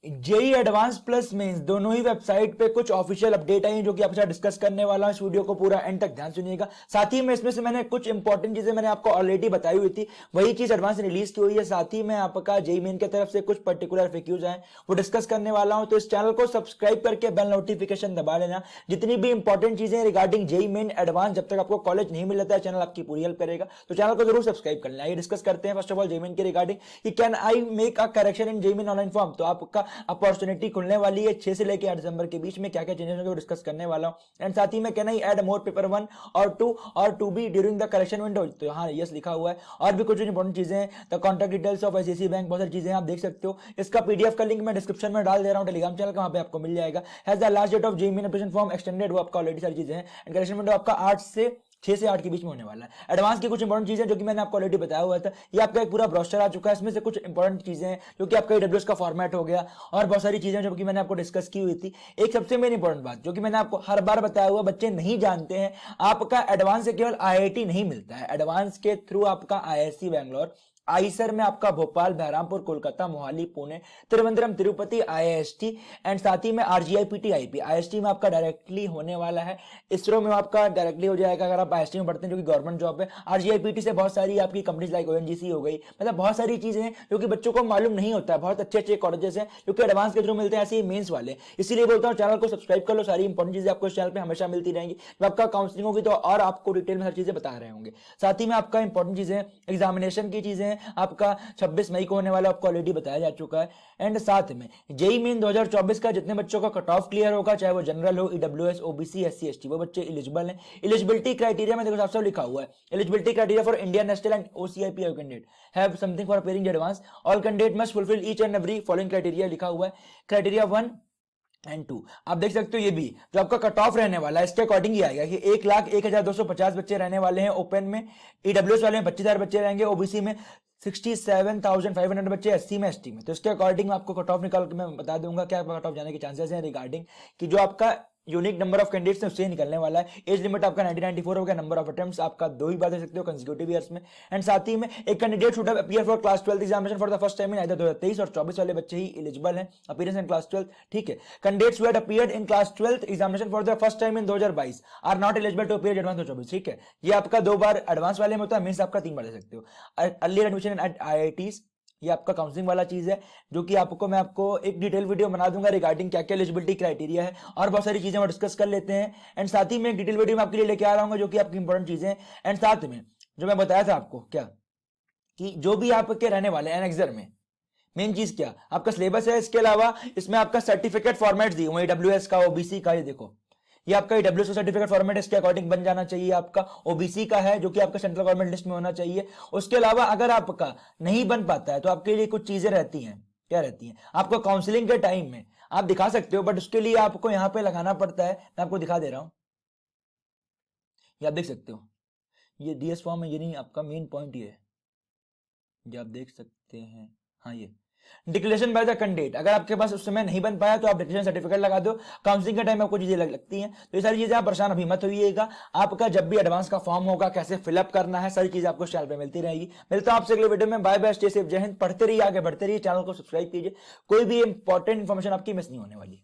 JEE advance plus mains दोनों ही website पे कुछ ऑफिशियल अपडेट आई हैं जो कि आपके साथ डिस्कस करने वाला हूं। इस वीडियो को पूरा एंड तक ध्यान सुनिएगा। साथ ही में इसमें से मैंने कुछ इंपॉर्टेंट चीजें मैंने आपको ऑलरेडी बताई हुई थी, वही चीज एडवांस रिलीज की हुई है। साथ ही में आपका जेई मेन की तरफ से कुछ पर्टिकुलर FAQs आए वो डिस्कस करने वाला हूं। तो इस चैनल को सब्सक्राइब करके बेल नोटिफिकेशन दबा लेना। जितनी भी इंपॉर्टेंट चीजें रिगार्डिंग जेई मेन एडवांस, जब तक आपको कॉलेज नहीं मिल जाता है, चैनल आपकी पूरी हेल्प करेगा, तो चैनल को जरूर सब्सक्राइब कर लेना। ये डिस्कस करते हैं first of all JEE Main के रिगार्डिंग कि can I make a correction in JEE Main online form. तो आपका अपॉर्चुनिटी खुलने वाली है 6 से लेकर 8 दिसंबर के बीच में, क्या क्या चेंजेस होंगे वो डिस्कस करने वाला हूं। एंड साथ ही में can I add more paper 1 और 2 और 2B during the correction window. तो यहाँ यस लिखा हुआ है। और भी कुछ इंपॉर्टेंट चीजें हैं, the contact details of ICICI bank, बहुत सारी चीजें आप देख सकते हो। इसका PDF का लिंक मैं डिस्क्रिप्शन में डाल दे रहा हूँ टेलीग्राम चैनल का, वहां पे आपको मिल जाएगा। Has the last date of JEE Main application form extended, वो आपका ऑलरेडी सारी चीजें हैं। एंड करेक्शन विंडो आपका 6 से 8 के बीच में होने वाला है। एडवांस की कुछ इंपॉर्टेंट चीजें जो कि मैंने आपको ऑलरेडी बताया हुआ था, ये आपका एक पूरा ब्रोशर आ चुका है। इसमें से कुछ इंपॉर्टेंट चीजें हैं जो कि आपका AWS का फॉर्मेट हो गया, और बहुत सारी चीजें जो कि मैंने आपको डिस्कस की हुई थी। एक सबसे मेन इंपॉर्टेंट बात जो कि मैंने आपको हर बार बताया हुआ, बच्चे नहीं जानते हैं, आपका एडवांस से केवल IIT नहीं मिलता है। एडवांस के थ्रू आपका IISc बैंगलोर, आईसर में आपका भोपाल, बहरामपुर, कोलकाता, मोहाली, पुणे, त्रिवेंद्रम, तिरुपति, IIST एंड साथ ही में RGIPT-IP IST में आपका डायरेक्टली होने वाला है। इसरो में आपका डायरेक्टली हो जाएगा अगर आप IST में पढ़ते हैं, जो कि गवर्नमेंट जॉब है। RGIPT से बहुत सारी आपकी कंपनीज लाइक ONGC हो गई, मतलब बहुत सारी चीजें हैं जो कि बच्चों को मालूम नहीं होता है। बहुत अच्छे अच्छे कॉलेजेस हैं जो कि एडवांस के थ्रू मिलते हैं, ऐसे ही मेंस वाले। इसीलिए बोलता हूँ चैनल को सब्सक्राइब कर लो, सारी इंपॉर्टेंट चीजें आपको इस चैनल पे हमेशा मिलती रहेंगी। जब आपका काउंसलिंग होगी तो और आपको डिटेल में हर चीजें बता रहे होंगे। साथ ही में आपका इंपॉर्टेंट चीजें, एग्जामिनेशन की चीजें आपका 26 मई को होने वाला, आपको ऑलरेडी बताया जा चुका है। एंड साथ में जेईई मेन 2024 का जितने बच्चों का कट ऑफ क्लियर होगा, चाहे वो जनरल हो, EWS, OBC, SC ST, वो बच्चे एलिजिबल हैं। एलिजिबिलिटी क्राइटेरिया में देखो साफ साफ लिखा हुआ है, eligibility criteria for Indian national and OCIP candidate have something for appearing advance. All candidate must fulfil each and every following criteria लिखा हुआ है। क्राइटेरिया 1 एंड 2 आप देख सकते हो। ये भी जो आपका कट ऑफ रहने वाला है इसके अकॉर्डिंग ही आएगा कि 1,01,250 बच्चे रहने वाले हैं ओपन में, EWS वाले में 25,000 बच्चे रहेंगे, OBC में 67,500 बच्चे, SC में, ST में। तो इसके अकॉर्डिंग आपको कट ऑफ निकाल के मैं बता दूंगा क्या कट ऑफ जाने के चांसेस हैं रिगार्डिंग कि जो आपका यूनिक नंबर ऑफ कैंडिडेट्स उससे निकलने वाला है। एज लिमिट आपका 1994 हो गया। नंबर ऑफ अटेम्प्ट्स आपका 2 ही बार दे सकते हो कंसेक्यूटिव ईयर्स में। एंड साथ ही में एक candidate should appear for class 12 examination for the first time in either 2023 और 24 वाले बच्चे ही एलिजिबल हैं अपीयरेंस इन क्लास 12। ठीक है, candidates who had appeared in class 12 examination for the first time in 2022 are not eligible to appear advance 2024। ठीक है, ये आपका 2 बार एडवांस वाले में होता है, मींस आपका 3 बार दे सकते हो। अर्लियर एडमिशन एट IITs, ये आपका काउंसलिंग वाला चीज है जो कि आपको मैं आपको एक डिटेल वीडियो बना दूंगा रिगार्डिंग क्या क्या एलिजिबिलिटी क्राइटेरिया है, और बहुत सारी चीजें हम डिस्कस कर लेते हैं। एंड साथ ही में एक डिटेल वीडियो में आपके लिए लेके आ रहा हूँ जो कि आपकी इंपॉर्टेंट चीजें हैं। एंड साथ में जो मैं बताया था आपको क्या कि जो भी आपके रहने वाले एनेक्सर में मेन चीज क्या आपका सिलेबस है, इसके अलावा इसमें आपका सर्टिफिकेट फॉर्मेट दिए हुए AWS का, OBC का, ये देखो ये आपका AWS का सर्टिफिकेट फॉर्मेट इसके अकॉर्डिंग बन जाना चाहिए। आपका OBC का है जो कि आपका सेंट्रल गवर्नमेंट लिस्ट में होना चाहिए। उसके अलावा अगर आपका नहीं बन पाता है तो आपके लिए कुछ चीजें रहती हैं। क्या रहती हैं? आपको काउंसलिंग के टाइम में आप दिखा सकते हो, बट उसके लिए आपको यहां पे लगाना पड़ता है। मैं आपको दिखा दे रहा हूं, ये आप देख सकते हो, ये DS फॉर्म है, ये नहीं, आपका मेन पॉइंट ये है, ये आप देख सकते हैं। हाँ, ये डिक्लेरेशन बाय द कैंडिडेट, अगर आपके पास उस समय नहीं बन पाया तो आप डिक्लेरेशन सर्टिफिकेट लगा दो। काउंसलिंग के टाइम आपको चीजें लगती हैं, तो ये सारी चीजें आप परेशान अभी मत होइएगा। आपका जब भी एडवांस का फॉर्म होगा, कैसे फिलअप करना है, सारी चीजें आपको चैनल पे मिलती रहेगी। मिलता हूं आपसे अगले वीडियो में। बाय बाय, स्टे सेफ, जय हिंद। पढ़ते रहिए, आगे बढ़ते रहिए, चैनल को सब्सक्राइब कीजिए, कोई भी इंपॉर्टेंट इन्फॉर्मेशन आपकी मिस नहीं होने वाली।